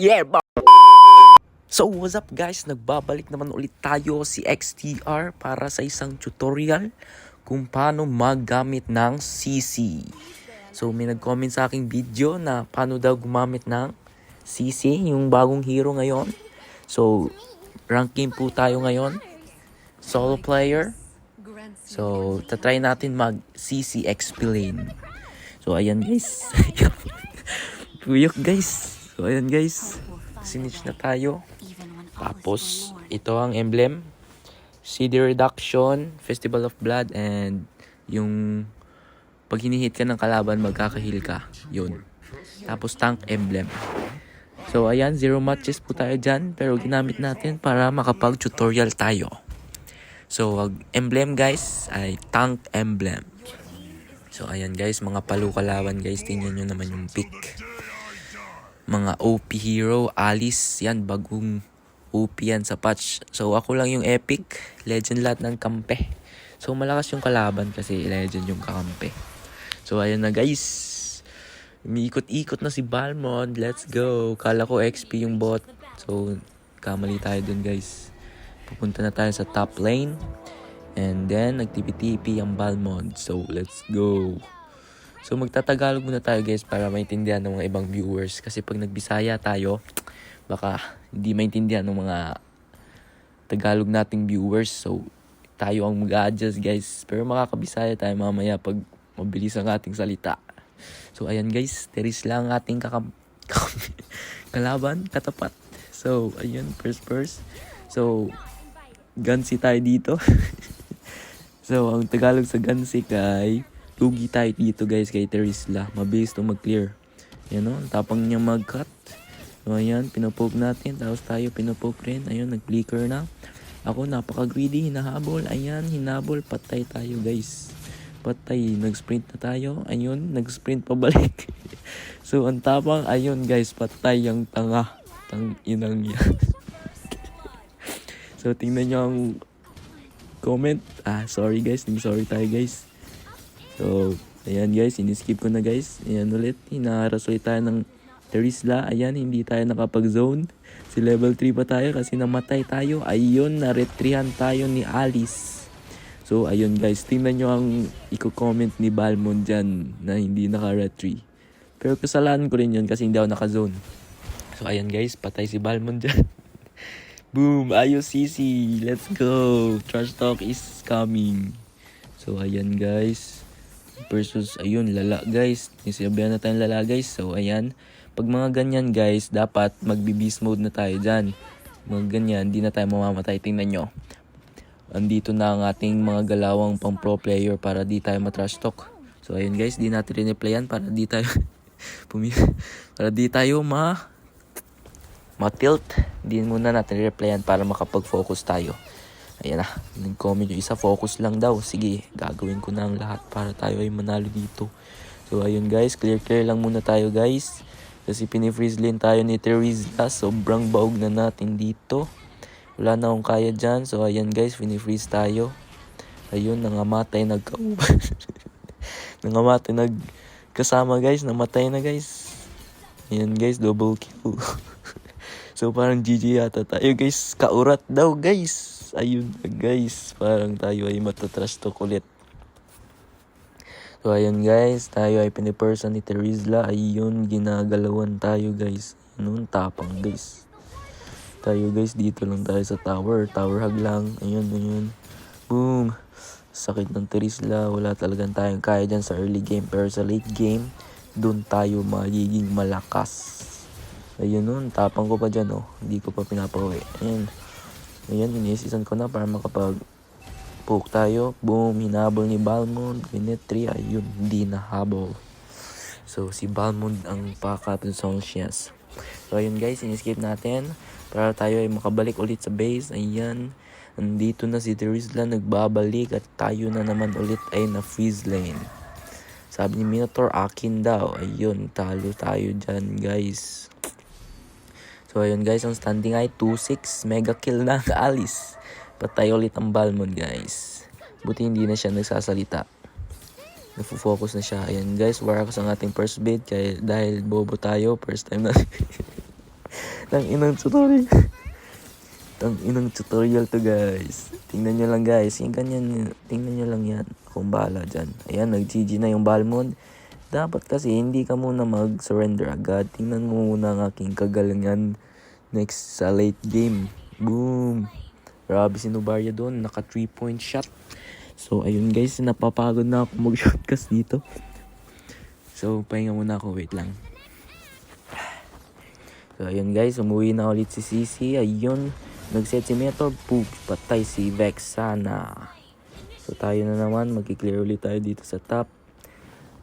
Yeah, So what's up guys, nagbabalik naman ulit tayo si XTR para sa isang tutorial kung paano maggamit ng CC. So may nag-comment sa aking video na paano daw gumamit ng CC, yung bagong hero ngayon. So ranking po tayo ngayon, solo player. So tatry natin mag CC explain. So ayan guys. Puyok guys. So ayan guys, sinitch na tayo. Tapos, ito ang emblem. CD reduction, Festival of Blood, and yung pag hinihit ka ng kalaban, magkaka-heal ka. Yun. Tapos, tank emblem. So, ayan, 0 matches po tayo dyan. Pero ginamit natin para makapag-tutorial tayo. So, ang emblem guys ay tank emblem. So, ayan guys, mga palukalawan guys. Tingnan nyo naman yung pick. Mga OP hero, Alice. Yan, bagong OP yan sa patch. So ako lang yung epic. Legend lahat ng kampe. So malakas yung kalaban kasi legend yung kakampe. So ayun na guys. Umiikot-ikot na si Balmond. Let's go. Kala ko XP yung bot. So kamali tayo dun guys. Pupunta na tayo sa top lane. And then nagtipi-tipi ang Balmond. So let's go. So magtatagalog muna tayo guys para maintindihan ng mga ibang viewers. Kasi pag nagbisaya tayo, baka hindi maintindihan ng mga Tagalog nating viewers. So tayo ang mag-adjust guys. Pero makakabisaya tayo mamaya pag mabilis ang ating salita. So ayan guys, teris lang ating kalaban, katapat. So ayun, first. So gansi tayo dito. So ang Tagalog sa gansi kay lugi tayo dito guys kay Terisla. Mabilis to mag-clear. Yan o, tapang niya mag-cut. So ayan, pinopoke natin. Tapos tayo pinopoke rin. Ayun, nag-flicker na. Ako napaka-greedy, hinahabol. Ayan, hinabol. Patay tayo guys. Patay, nag-sprint na tayo. Ayun, nag-sprint pabalik. So ang tapang, ayun guys, patay yung tanga. Tang-inang yan. So tingnan nyo ang comment. Sorry guys, sorry tayo guys. So, ayan guys, in-skip ko na guys. Ayan ulit, hinaharas ulit tayo ng Terisla. Ayan, hindi tayo nakapag-zone. Si level 3 pa tayo kasi namatay tayo. Ayun, na-retrihan tayo ni Alice. So, ayun guys, tingnan nyo ang i-comment ni Balmond dyan na hindi naka-retry. Pero kasalanan ko rin yun kasi hindi ako naka-zone. So, ayan guys, patay si Balmond dyan. Boom, ayos CC. Let's go. Trash talk is coming. So, ayan guys. Versus, ayun, lala guys. Nisiyabihan na tayong lala guys. So, ayan. Pag mga ganyan guys, dapat magbe-beast mode na tayo dyan. Mga ganyan, di na tayo mamamatay. Tingnan nyo. Andito na ang ating mga galawang pang pro player para di tayo matrash talk. So, ayun guys, di natin rin-replyan para di tayo para di tayo ma-tilt. Di muna natin replyan para makapag-focus tayo. Ayan na, nag-comment yung isa, focus lang daw. Sige, gagawin ko na ang lahat para tayo ay manalo dito. So ayun guys, clear lang muna tayo guys. Kasi pinifreeze lane tayo ni Terisla. Sobrang baog na natin dito. Wala na akong kaya dyan. So ayan guys, pinifreeze tayo. Ayun, nangamatay, nagkauban. Nangamatay, nagkasama guys, namatay na guys. Ayan guys, double kill. So parang GG yata tayo guys. Kaurat daw guys. Ayun guys, parang tayo ay matatrash talk ulit. So ayun guys, tayo ay piniperson ni Terisla. Ayun, ginagalawan tayo guys. Ayun, tapang guys. Tayo guys, dito lang tayo sa tower. Tower hug lang. Ayun. Boom. Sakit ng Terisla. Wala talagang tayong kaya dyan sa early game. Pero sa late game, dun tayo magiging malakas. Ayun nun, tapang ko pa dyan oh. Hindi ko pa pinapauwi. Ayan, inisisan ko na para makapag-poke tayo. Boom, hinabol ni Balmond. Minute 3, ayun, hindi nahabol. So, si Balmond ang pakatonsonsyas. So, ayun guys, in-skip natin para tayo ay makabalik ulit sa base. Ayan, nandito na si Terisla, nagbabalik at tayo na naman ulit ay na-freeze lane. Sabi ni Minotaur, akin daw. Ayun, talo tayo dyan guys. So ayun guys, ang standing ay 2-6. Mega kill na ang Alice. Patay ulit ang Balmond guys. Buti hindi na siya nagsasalita. Nafo-focus na siya. Ayan guys, Warakas ang ating first bid. Kaya dahil bobo tayo, first time na Tang inang tutorial. Tang inang tutorial to guys. Tingnan nyo lang guys. Yung ganyan. Tingnan nyo lang yan. Akong bahala dyan. Ayan, nag-GG na yung Balmond. Dapat kasi hindi ka muna mag-surrender agad. Tingnan mo muna ang aking kagalingan next sa late game. Boom. Grabe si Novaria doon. Naka 3-point shot. So, ayun guys. Napapagod na ako mag-shotcast dito. So, pahinga muna ako. Wait lang. So, ayun guys. Umuwi na ulit si CC. Ayun. Nag-set si Meteor. Boom. Patay si Vexana. So, tayo na naman. Mag-clear ulit tayo dito sa top.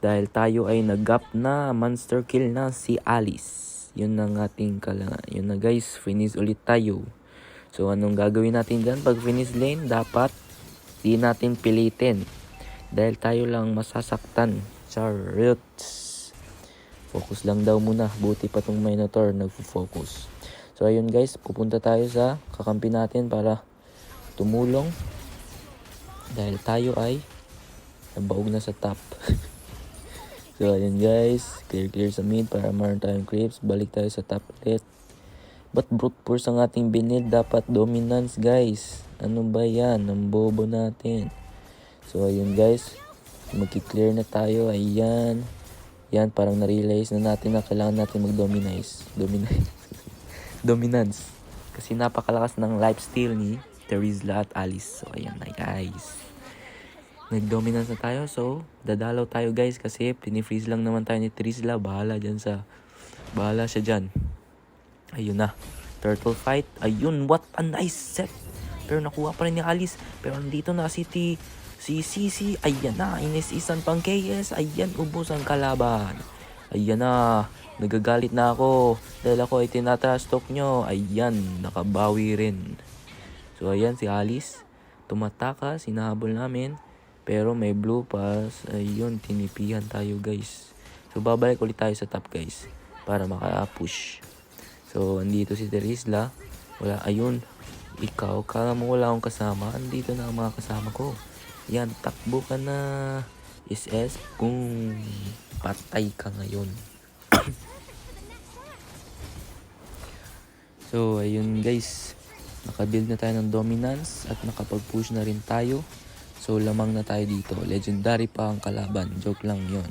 Dahil tayo ay nag-gap na. Monster kill na si Alice. Yun ang ating kalangan. Yun na guys. Finish ulit tayo. So, anong gagawin natin dyan? Pag finish lane, dapat di natin pilitin. Dahil tayo lang masasaktan. Charot. Focus lang daw muna. Buti pa tong Minotaur nagfo-focus. So, ayun guys. Pupunta tayo sa kakampi natin para tumulong. Dahil tayo ay nabaog na sa top. So, ayun guys. Clear sa mid para maroon tayong creeps. Balik tayo sa top ulit. Ba't brute force ang ating binid? Dapat dominance guys. Ano ba yan? Ang bobo natin. So, ayun guys. Magki-clear na tayo. Ayan. Yan, parang na-realize na natin na kailangan natin mag-dominance. Dominance. Kasi napakalakas ng lifesteal ni Terizla at Alice. So, ayan na guys. Nag-dominance na tayo. So, dadalaw tayo guys kasi pinifreeze lang naman tayo ni Terizla. Bahala siya dyan. Ayun na. Turtle fight. Ayun, what a nice set. Pero nakuha pa rin ni Alice. Pero nandito na si CC. Ayan na. Inisisan pang KS. Ayan, ubos ang kalaban. Ayan na. Nagagalit na ako. Dahil ako ay tinatrash talk nyo. Ayan, nakabawi rin. So, ayan si Alice. Tumataka. Sinahabol namin. Pero may blue pass. Ayun, tinipihan tayo guys. So, babalik ulit tayo sa top guys. Para maka-push. So, andito si Terizla. Wala, ayun. Ikaw, kala mo wala akong kasama. Andito na ang mga kasama ko. Yan, takbo ka na. SS, kung patay ka ngayon. So, ayun guys. Nakabuild na tayo ng dominance at nakapag-push na rin tayo. So, lamang na tayo dito. Legendary pa ang kalaban. Joke lang yon.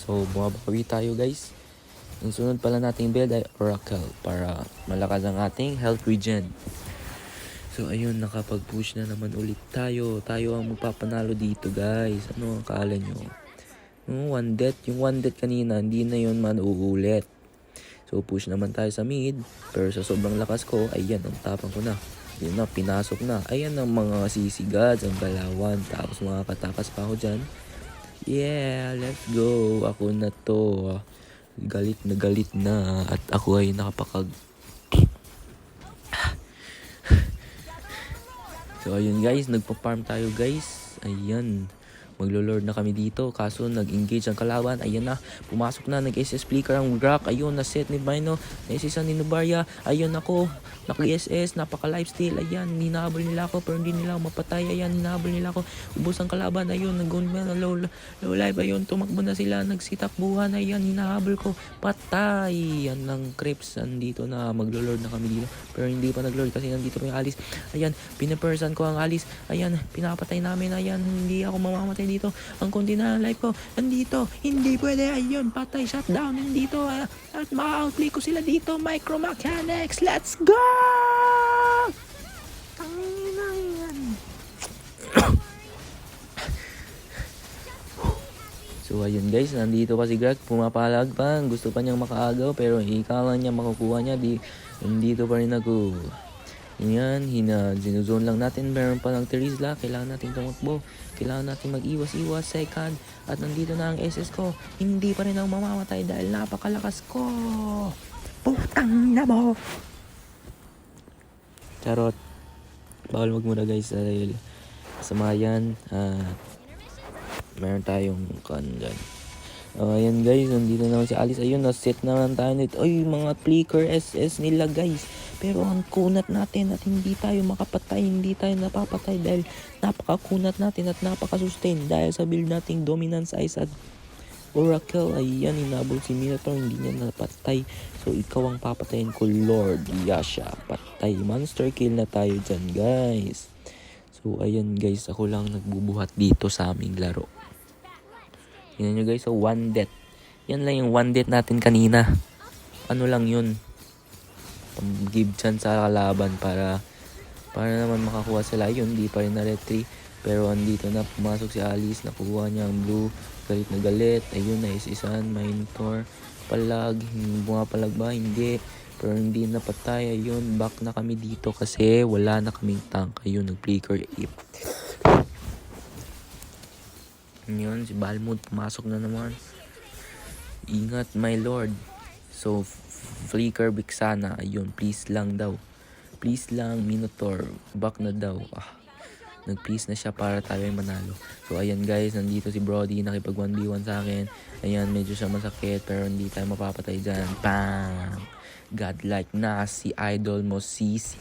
So, bumabawi tayo guys. Ang sunod pala nating build ay Oracle para malakas ang ating health regen. So, ayun, nakapag-push na naman ulit tayo. Tayo ang magpapanalo dito guys. Ano ang akala nyo? Yung one death kanina, hindi na yun man uulit. So, push naman tayo sa mid. Pero sa sobrang lakas ko, ayan, ang tapang ko na. Yun na, pinasok na. Ayan ang mga sisigads, ang galawan. Tapos mga katakas pa ako dyan. Yeah, let's go. Ako na to. Galit na. At ako ay nakapakag... So, ayun guys. Nagpa-farm tayo guys. Ayan. Maglo-lord na kami dito. Kaso, nag-engage ang kalaban. Ayan na. Pumasok na. Nag-SS flicker ang Rock. Ayun, na-set ni Bino. Na-SS ni Novaria. Ayun ako. Naka-SS. Napaka-lifesteal. Ayan. Hinahabol nila ako. Pero hindi nila ako mapatay. Ayan. Hinahabol nila ako. Ubos ang kalaban. Ayun. Nag-gun na low life. Ayun. Tumakbo na sila. Nagsitakbuhan. Ayan. Hinahabol ko. Patay. Yan ng creeps. Andito na. Maglo-lord na kami dito. Pero hindi pa nag-lord kasi nandito pa yung Alice. Ayan. Pinapersan ko ang Alice. Ayan. Pinapatay namin. Ayan. Hindi ako mamamatay dito. Ang konti na life ko. Nandito. Hindi pwede. Ayun. Patay. Shutdown. Nandito. At ma-outplay ko sila dito. Micro mechanics. Let's go! Tangina yan. So, ayun guys. Nandito pa si Greg. Pumapalag pa. Gusto pa niyang makaagaw. Pero ikala niya makukuha niya. Nandito pa rin ako. Yan, zinuzone lang natin. Meron pa ng Terizla. Kailangan natin tumakbo. Kailangan natin mag-iwas-iwas. Second. At nandito na ang SS ko. Hindi pa rin ako mamamatay dahil napakalakas ko. Putang na mo. Charot. Bawal magmura guys dahil sama yan. Meron tayong dyan. Ayan guys, nandito naman si Alice. Ayun, na-set naman tayo nito. Ay, mga flicker SS nila guys. Pero ang kunat natin at hindi tayo makapatay, hindi tayo napapatay dahil napakakunat natin at napaka-sustain dahil sa build nating dominance ice at Oracle, ayan, inabol si Minotaur, hindi niya napatay. So, ikaw ang papatayin ko, Lord Yasha. Patay. Monster kill na tayo dyan, guys. So, ayan, guys. Ako lang nagbubuhat dito sa aming laro. Tingnan nyo, guys. So, one death. Yan lang yung one death natin kanina. Ano lang yun. Give chance sa kalaban para naman makakuha sila. Yun, di pa rin na retry. Pero andito na, pumasok si Alice, nakuha niya ang blue, galit na galit, ayun na isisan, Minotaur, palag, bumapalag ba? Hindi, pero hindi napatay, ayun, back na kami dito kasi wala na kaming tank, ayun, nag-flicker ip. Yun, si Balmond pumasok na naman. Ingat, my lord. So, flicker Vexana, ayun, please lang daw. Please lang, Minotaur, back na daw. Nag-peace na siya para tayo ay manalo. So, ayan guys, nandito si Brody, nakipag 1v1 sa akin. Ayan, medyo siya masakit, pero hindi tayo mapapatay dyan. Bang! Godlike na si idol mo, CC.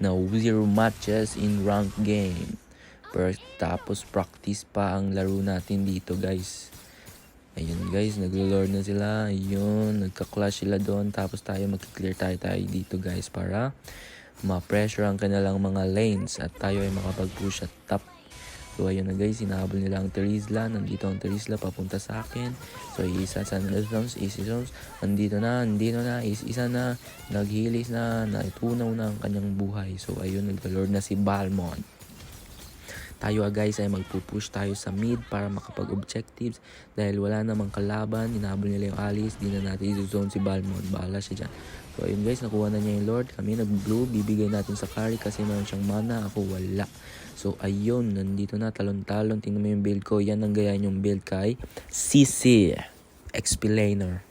No, 0 matches in ranked game. Pero tapos practice pa ang laro natin dito guys. Ayun guys, naglo-lord na sila. Ayun, nagka-clash sila doon. Tapos tayo mag-clear tayo dito guys para ma-pressure ang kanilang mga lanes at tayo ay makapag-push at top. So ayun na guys, hinahabol nila ang Terizla. Nandito ang Terizla papunta sa akin. So isa sa zones, easy zones. Nandito na, isa na, naghilis na, naitunaw na ang kanyang buhay. So ayun, nagka-lord na si Balmond. Tayo guys ay magpupush tayo sa mid para makapag-objectives dahil wala namang kalaban, hinahabol nila yung Alice, di na natin i-zone si Balmond, bahala siya dyan. So ayun guys, nakuha na niya yung Lord, kami nag-blue, bibigay natin sa carry kasi meron siyang mana, ako wala. So ayun, nandito na, talon-talon, tingnan mo yung build ko, yan ang gaya yung build kay CC Explainer.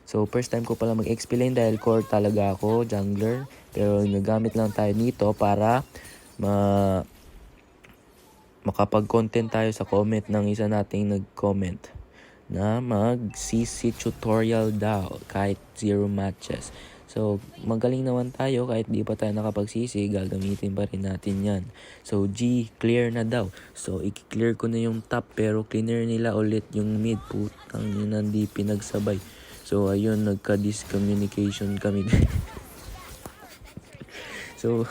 So first time ko pala mag-explain dahil core talaga ako, jungler, pero nagamit lang tayo nito para makapag-content tayo sa comment ng isa nating nag-comment na mag-CC tutorial daw kahit 0 matches. So, magaling naman tayo kahit di pa tayo nakapag-CC, gagamitin pa rin natin yan. So, G, clear na daw. So, i-clear ko na yung top pero clear nila ulit yung mid. Putang yun, hindi pinagsabay. So, ayun, nagka-discommunication kami. So,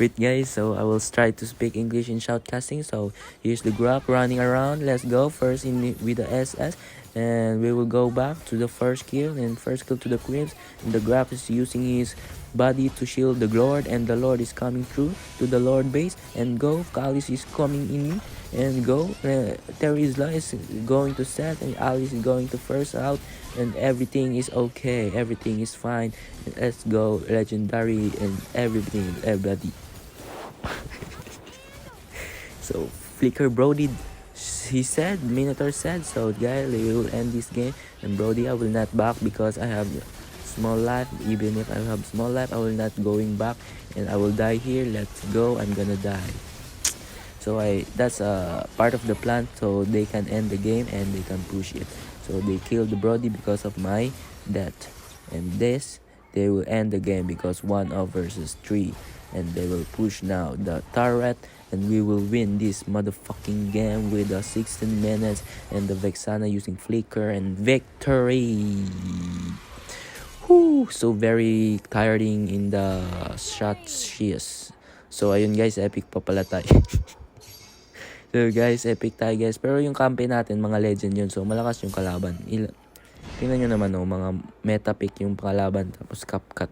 wait guys, so I will try to speak English in shoutcasting. So here's the graph running around. Let's go first with the SS, and we will go back to the first kill and first kill to the creeps. And the graph is using his body to shield the Lord, and the Lord is coming through to the Lord base. And go, Kalis is coming in, and go. Terizla is going to set, and Alice is going to first out, and everything is okay. Everything is fine. Let's go, legendary, and everybody. So Flicker Brody, he said, Minotaur said, so guys, we will end this game, and Brody, I will not back because I have small life. Even if I have small life, I will not going back, and I will die here. Let's go, I'm gonna die. So that's part of the plan, so they can end the game and they can push it. So they killed the Brody because of my death, and this they will end the game because 1 versus 3, and they will push now the turret, and we will win this motherfucking game with 16 minutes and the Vexana using flicker and victory. Whew, so very tiring in the shots shears. So ayun guys, epic pa pala tayo. So guys, epic tayo guys. Pero yung campaign natin, mga legend yun. So malakas yung kalaban. Tingnan nyo naman mga meta pick yung kalaban. Tapos CapCut.